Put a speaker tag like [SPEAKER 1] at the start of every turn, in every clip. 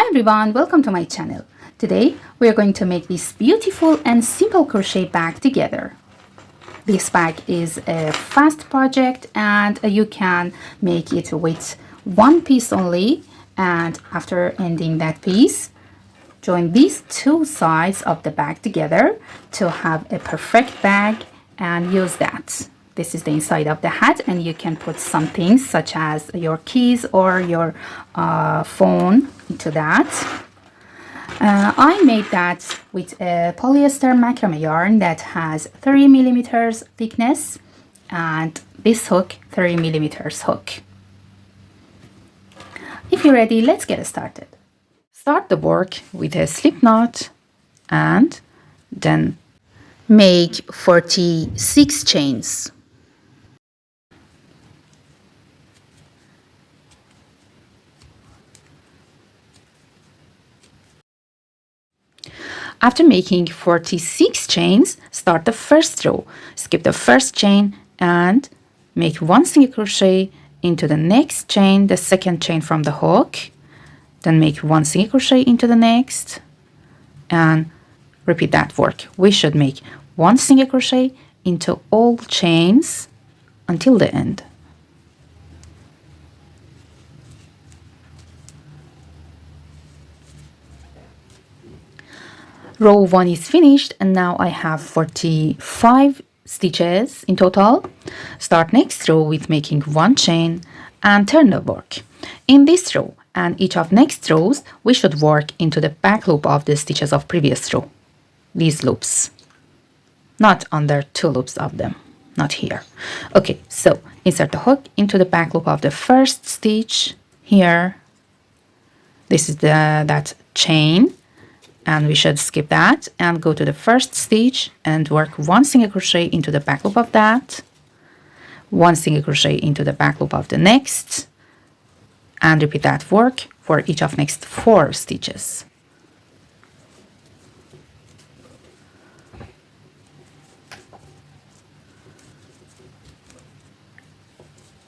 [SPEAKER 1] Hi everyone, welcome to my channel. Today we are going to make this beautiful and simple crochet bag together. This bag is a fast project and you can make it with one piece only, and after ending that piece, join these two sides of the bag together to have a perfect bag and use that. This is the inside of the hat, and you can put some things such as your keys or your phone into that. I made that with a polyester macrame yarn that has 3 millimeters thickness and this hook 3 millimeters hook. If you're ready, let's get started. Start the work with a slip knot and then make 46 chains. After making 46 chains, start the first row. Skip the first chain and make one single crochet into the next chain, the second chain from the hook. Then make one single crochet into the next and repeat that work. We should make one single crochet into all chains until the end. Row 1 is finished, and now I have 45 stitches in total. Start next row with making one chain and turn the work. In this row and each of next rows, we should work into the back loop of the stitches of previous row. These loops, not under two loops of them, not here. Okay, so insert the hook into the back loop of the first stitch here. This is that chain, and we should skip that and go to the first stitch and work one single crochet into the back loop of that, one single crochet into the back loop of the next, and repeat that work for each of next 4 stitches.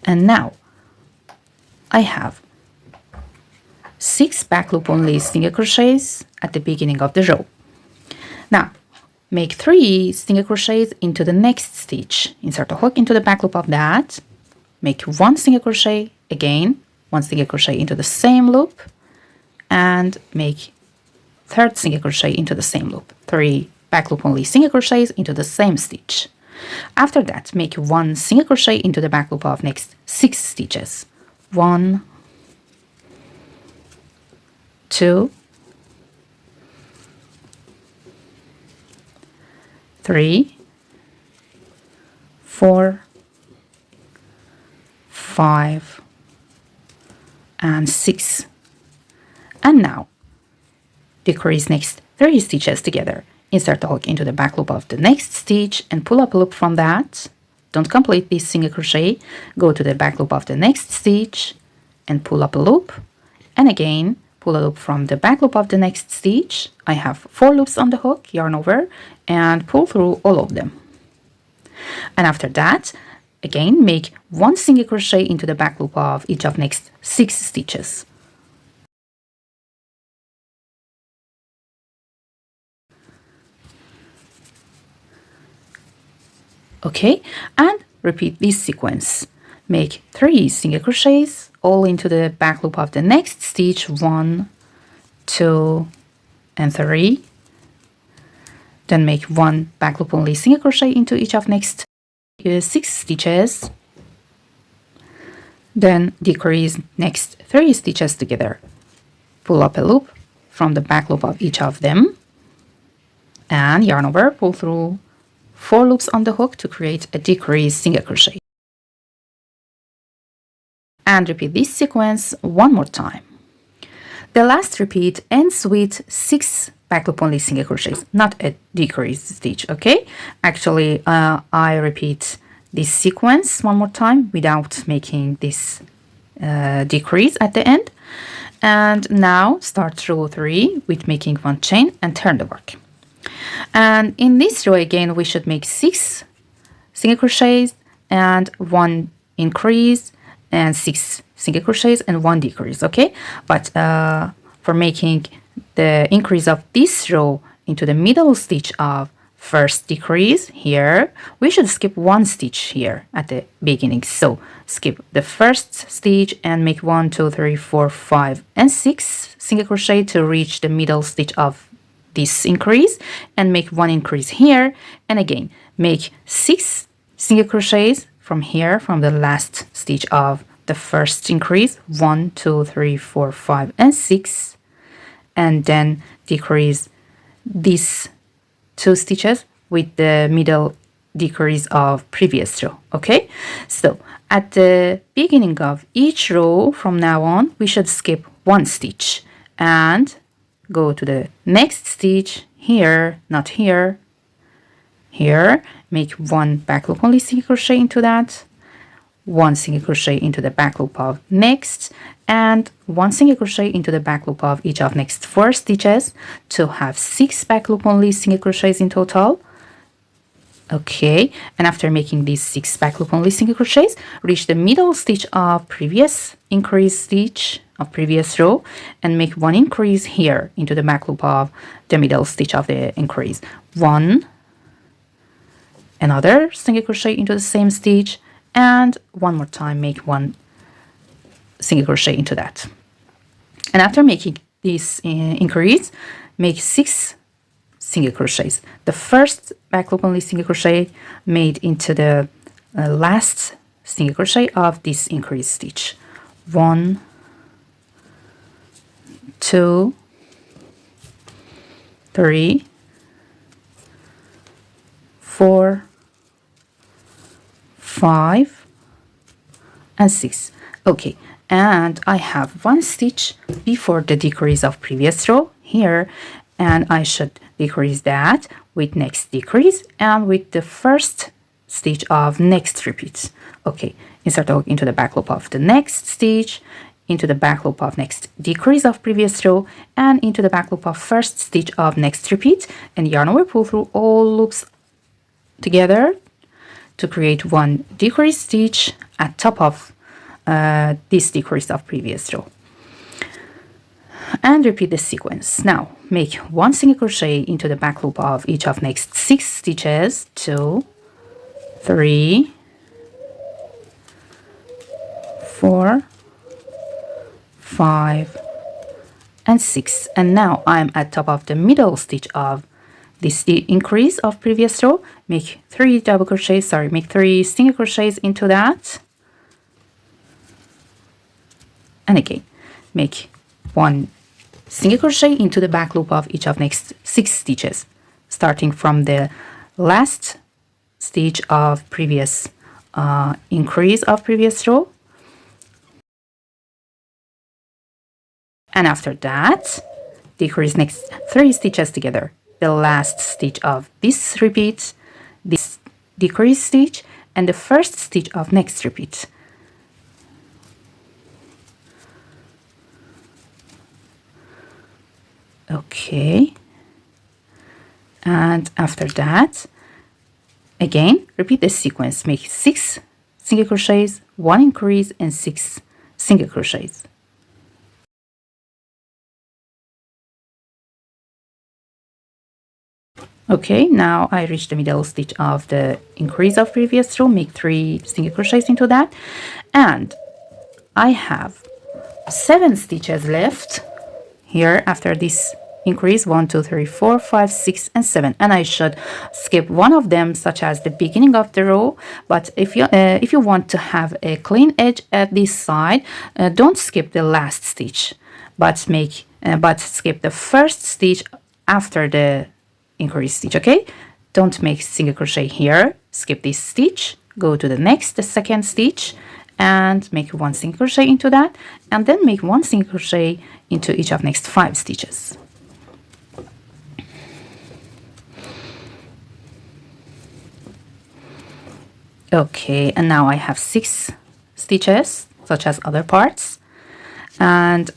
[SPEAKER 1] And now I have 6 back loop only single crochets at the beginning of the row. Now make 3 single crochets into the next stitch. Insert a hook into the back loop of that, make one single crochet, again one single crochet into the same loop, and make third single crochet into the same loop. 3 back loop only single crochets into the same stitch. After that, make one single crochet into the back loop of next 6 stitches. 1, 2, 3, 4, 5, and 6. And now decrease next 3 stitches together. Insert the hook into the back loop of the next stitch and pull up a loop from that. Don't complete this single crochet. Go to the back loop of the next stitch and pull up a loop, and again pull a loop from the back loop of the next stitch. I have 4 loops on the hook, yarn over, and pull through all of them. And after that, again make one single crochet into the back loop of each of next 6 stitches. Okay, and repeat this sequence. Make 3 single crochets all into the back loop of the next stitch, 1, 2, and 3. Then make one back loop only single crochet into each of next 6 stitches. Then decrease next 3 stitches together. Pull up a loop from the back loop of each of them and yarn over, pull through 4 loops on the hook to create a decreased single crochet. And repeat this sequence one more time. The last repeat ends with 6 back loop only single crochets, not a decreased stitch, okay? Actually, I repeat this sequence one more time without making this decrease at the end. And now start row 3 with making one chain and turn the work. And in this row again, we should make 6 single crochets and 1 increase and 6 single crochets and 1 decrease, okay? But for making the increase of this row into the middle stitch of first decrease here, we should skip one stitch here at the beginning. So skip the first stitch and make 1, 2, 3, 4, 5, and 6 single crochet to reach the middle stitch of this increase, and make one increase here, and again make 6 single crochets from here, from the last stitch of the first increase, 1, 2, 3, 4, 5, and 6, and then decrease these 2 stitches with the middle decrease of previous row. Okay, so at the beginning of each row from now on, we should skip one stitch and go to the next stitch here, not here, here, make one back loop only single crochet into that, one single crochet into the back loop of next, and one single crochet into the back loop of each of next 4 stitches to have 6 back loop only single crochets in total. Okay, and after making these 6 back loop only single crochets, reach the middle stitch of previous increase stitch of previous row and make one increase here into the back loop of the middle stitch of the increase, one, another single crochet into the same stitch, and one more time make one single crochet into that. And after making this increase, make 6 single crochets. The first back loop only single crochet made into the last single crochet of this increase stitch, 1, 2, 3, 4, 5, and 6. Okay, and I have one stitch before the decrease of previous row here, and I should decrease that with next decrease and with the first stitch of next repeat. Okay, insert the hook into the back loop of the next stitch, into the back loop of next decrease of previous row, and into the back loop of first stitch of next repeat, and yarn over pull through all loops together to create one decrease stitch at top of this decrease of previous row, and repeat the sequence. Now make one single crochet into the back loop of each of next 6 stitches, 2, 3, 4, 5, and 6, and now I'm at top of the middle stitch of this increase of previous row. Make 3 double crochets, sorry, make 3 single crochets into that, and again make one single crochet into the back loop of each of next 6 stitches, starting from the last stitch of previous increase of previous row, and after that decrease next 3 stitches together, the last stitch of this repeat, this decrease stitch, and the first stitch of next repeat. Okay, and after that again repeat this sequence, make 6 single crochets, 1 increase, and 6 single crochets. Okay, now I reached the middle stitch of the increase of previous row, make 3 single crochets into that, and I have 7 stitches left here after this increase, 1, 2, 3, 4, 5, 6, and 7, and I should skip one of them, such as the beginning of the row. But if you want to have a clean edge at this side, don't skip the last stitch, but skip the first stitch after the increase stitch. Okay, don't make single crochet here, skip this stitch, go to the second stitch, and make 1 single crochet into that, and then make 1 single crochet into each of next 5 stitches. Okay, and now I have 6 stitches, such as other parts, and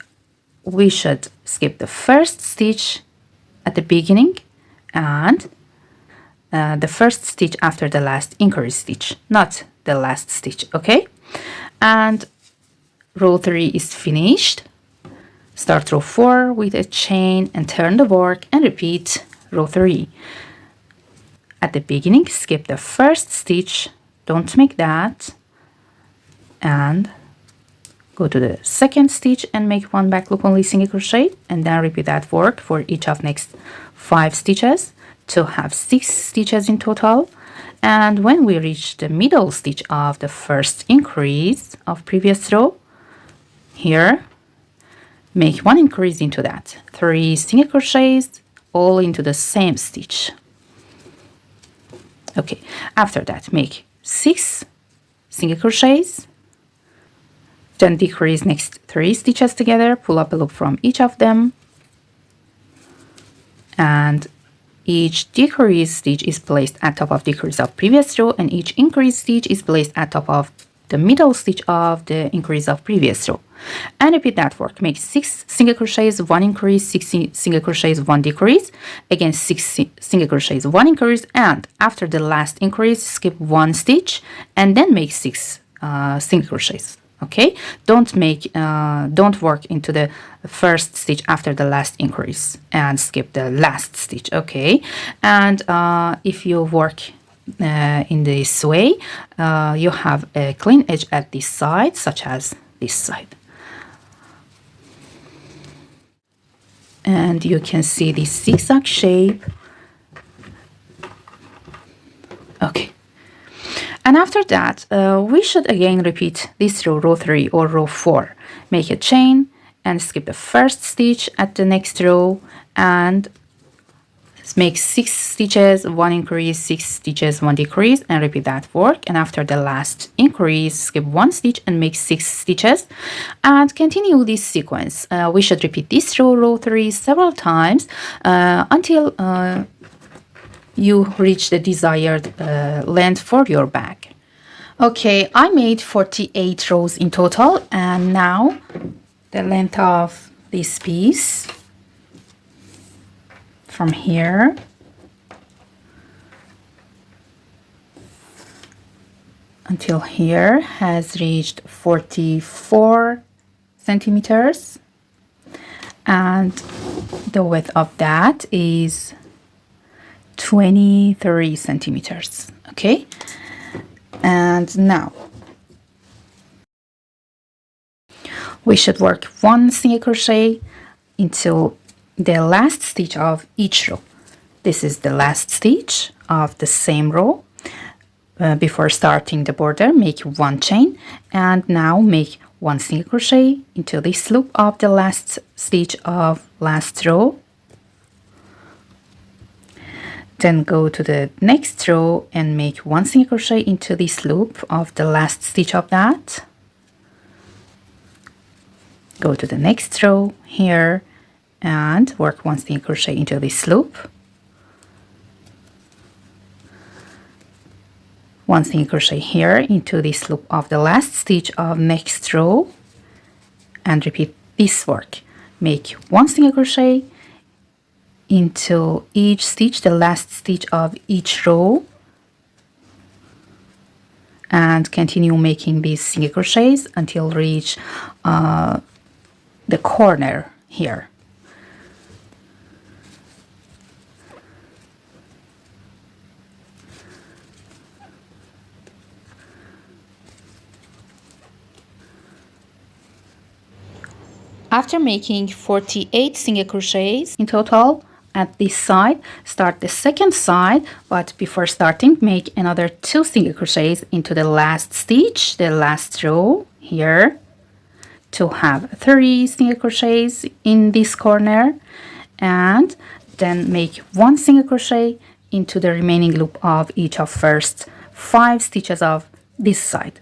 [SPEAKER 1] we should skip the first stitch at the beginning and the first stitch after the last increase stitch, not the last stitch. Okay, and row 3 is finished. Start row 4 with a chain and turn the work and repeat row 3. At the beginning, skip the first stitch, don't make that, and go to the second stitch and make one back loop only single crochet, and then repeat that work for each of next 5 stitches to have 6 stitches in total. And when we reach the middle stitch of the first increase of previous row, here make one increase into that, 3 single crochets all into the same stitch. Okay, after that make 6 single crochets, then decrease next 3 stitches together, pull up a loop from each of them, and each decrease stitch is placed at top of decrease of previous row, and each increase stitch is placed at top of the middle stitch of the increase of previous row. And repeat that work. Make 6 single crochets, 1 increase, 6 single crochets, 1 decrease, again 6 single crochets, 1 increase, and after the last increase skip 1 stitch and then make 6 single crochets. Okay, don't work into the first stitch after the last increase and skip the last stitch. Okay, and if you work in this way, you have a clean edge at this side, such as this side, and you can see this zigzag shape. Okay. And after that, we should again repeat this row, row 3 or row 4. Make a chain and skip the first stitch at the next row and make 6 stitches, 1 increase, 6 stitches, 1 decrease, and repeat that work. And after the last increase, skip 1 stitch and make 6 stitches and continue this sequence. We should repeat this row, row 3 several times until you reach the desired length for your bag. Okay, I made 48 rows in total, and now the length of this piece from here until here has reached 44 centimeters, and the width of that is 23 centimeters. Okay, and now we should work 1 single crochet into the last stitch of each row. This is the last stitch of the same row. Before starting the border, make 1 chain, and now make 1 single crochet into this loop of the last stitch of last row. Then go to the next row and make 1 single crochet into this loop of the last stitch of that. Go to the next row here and work 1 single crochet into this loop. 1 single crochet here into this loop of the last stitch of next row and repeat this work. Make 1 single crochet into each stitch, the last stitch of each row, and continue making these single crochets until reach the corner here. After making 48 single crochets in total at this side, start the second side, but before starting make another 2 single crochets into the last stitch, the last row here, to have 3 single crochets in this corner, and then make 1 single crochet into the remaining loop of each of first 5 stitches of this side.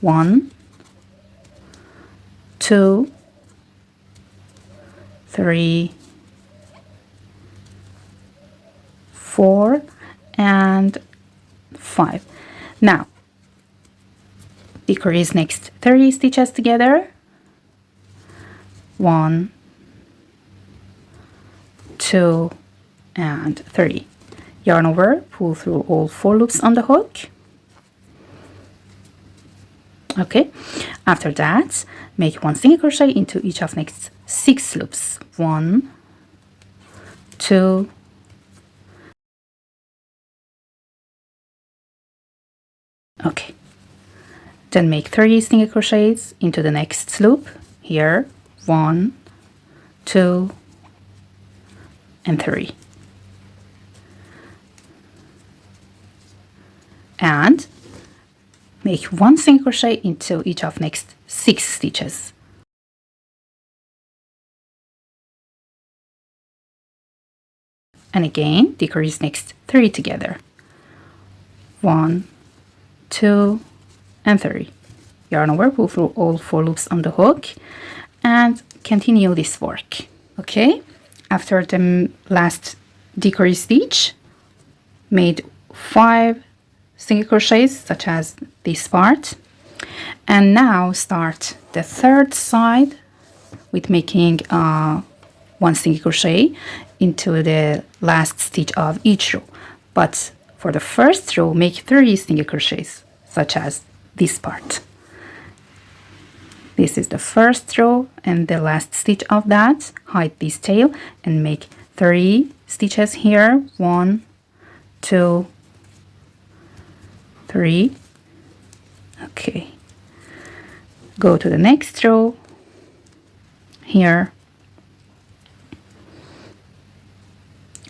[SPEAKER 1] 1, 2, 3, 4, and 5. Now decrease next 3 stitches together. 1, 2, and 3. Yarn over, pull through all 4 loops on the hook. Okay, after that, make 1 single crochet into each of next 6 loops. 1, 2, okay. Then make 3 single crochets into the next loop. Here, 1, 2, and 3. And make 1 single crochet into each of next 6 stitches. And again, decrease next 3 together. 1, 2, and 3. Yarn over, pull through all 4 loops on the hook, and continue this work. Okay, after the last decrease stitch, made 5 single crochets, such as this part, and now start the third side with making 1 single crochet into the last stitch of each row. But for the first row, make 3 single crochets, such as this part. This is the first row and the last stitch of that. Hide this tail and make 3 stitches here. 1, 2, 3. Okay. Go to the next row here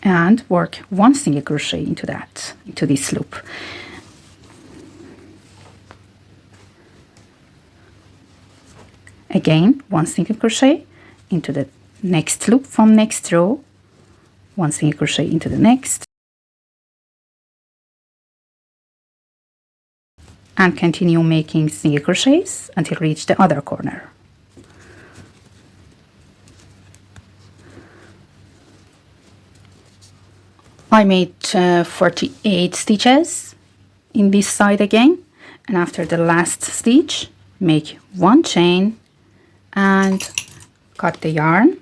[SPEAKER 1] and work 1 single crochet into this loop. Again, 1 single crochet into the next loop from next row, 1 single crochet into the next, and continue making single crochets until reach the other corner. I made 48 stitches in this side again, and after the last stitch, make 1 chain and cut the yarn.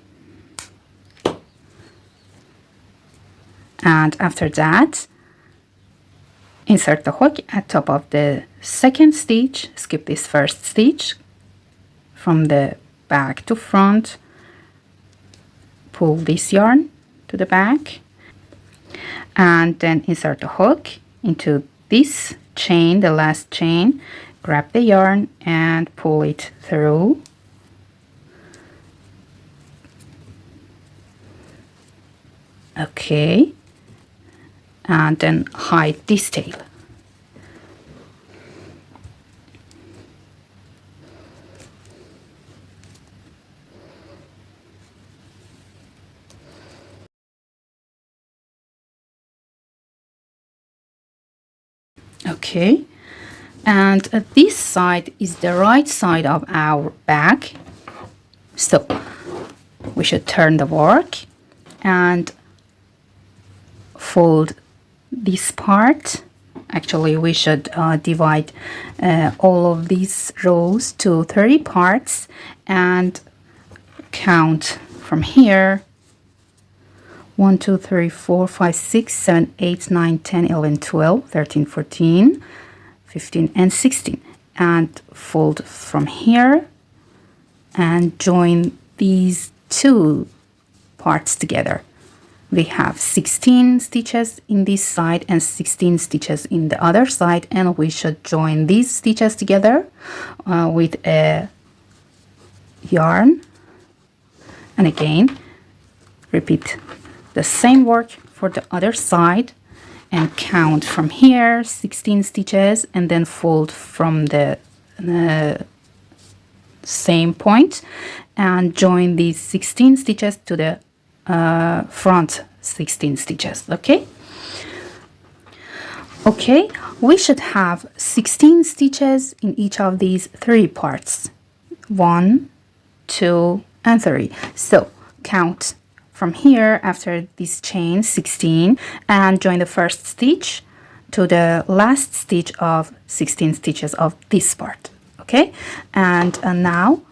[SPEAKER 1] And after that, insert the hook at top of the second stitch, skip this first stitch from the back to front, pull this yarn to the back, and then insert the hook into this chain, the last chain, grab the yarn and pull it through. Okay, and then hide this tail. Okay, and this side is the right side of our bag, so we should turn the work and fold this part. Actually, we should divide all of these rows to 30 parts and count from here: 1, 2, 3, 4, 5, 6, 7, 8, 9, 10, 11, 12, 13, 14, 15, and 16, and fold from here and join these 2 parts together. We have 16 stitches in this side and 16 stitches in the other side, and we should join these stitches together with a yarn, and again repeat the same work for the other side and count from here 16 stitches, and then fold from the same point and join these 16 stitches to the front 16 stitches. Okay, we should have 16 stitches in each of these 3 parts: 1, 2, and 3. So count from here after this chain 16 and join the first stitch to the last stitch of 16 stitches of this part. Okay, and now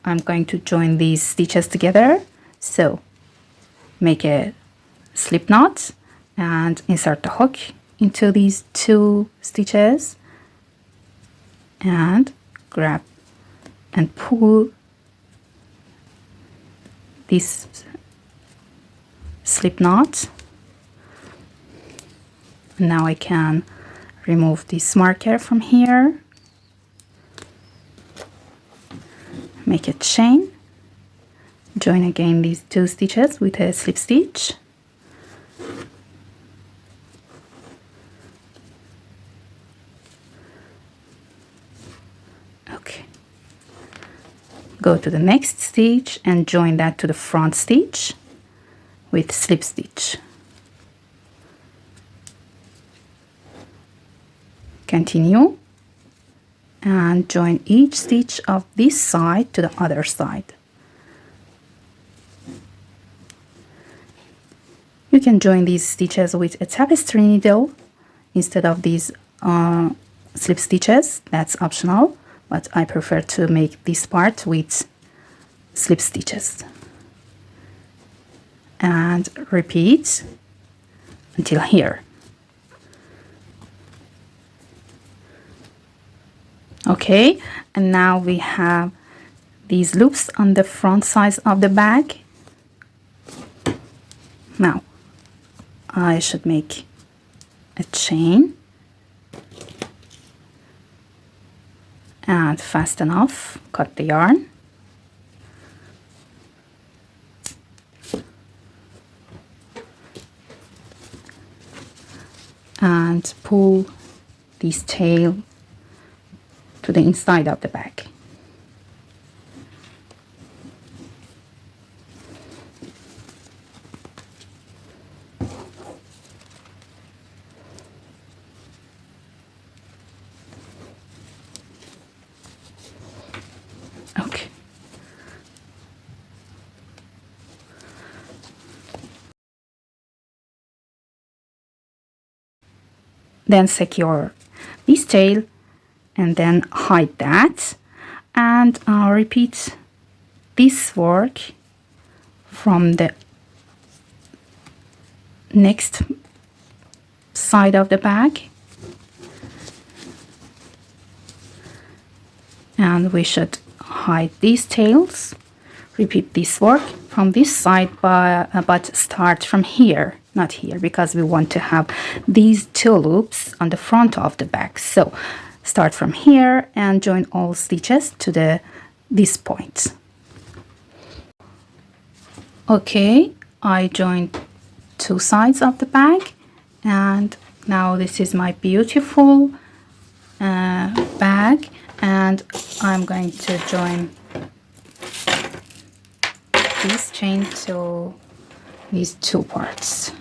[SPEAKER 1] I'm going to join these stitches together. So make a slip knot and insert the hook into these 2 stitches and grab and pull this slip knot. Now I can remove this marker from here, make a chain, join again these 2 stitches with a slip stitch, okay, go to the next stitch and join that to the front stitch with slip stitch. Continue and join each stitch of this side to the other side. You can join these stitches with a tapestry needle instead of these slip stitches. That's optional, but I prefer to make this part with slip stitches. And repeat until here. Okay, and now we have these loops on the front sides of the bag. Now I should make a chain and fast enough cut the yarn. And pull this tail to the inside of the bag. Okay. Then secure this tail and then hide that, and repeat this work from the next side of the bag, and we should hide these tails. Repeat this work from this side, but start from here, not here, because we want to have these 2 loops on the front of the bag. So start from here and join all stitches to this point. Okay, I joined 2 sides of the bag, and now this is my beautiful bag, and I'm going to join this chain to these 2 parts.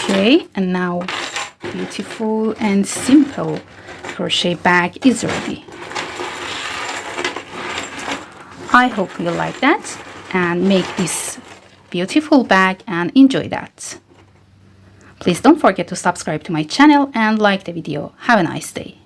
[SPEAKER 1] Okay, and now beautiful and simple crochet bag is ready. I hope you like that and make this beautiful bag and enjoy that. Please don't forget to subscribe to my channel and like the video. Have a nice day.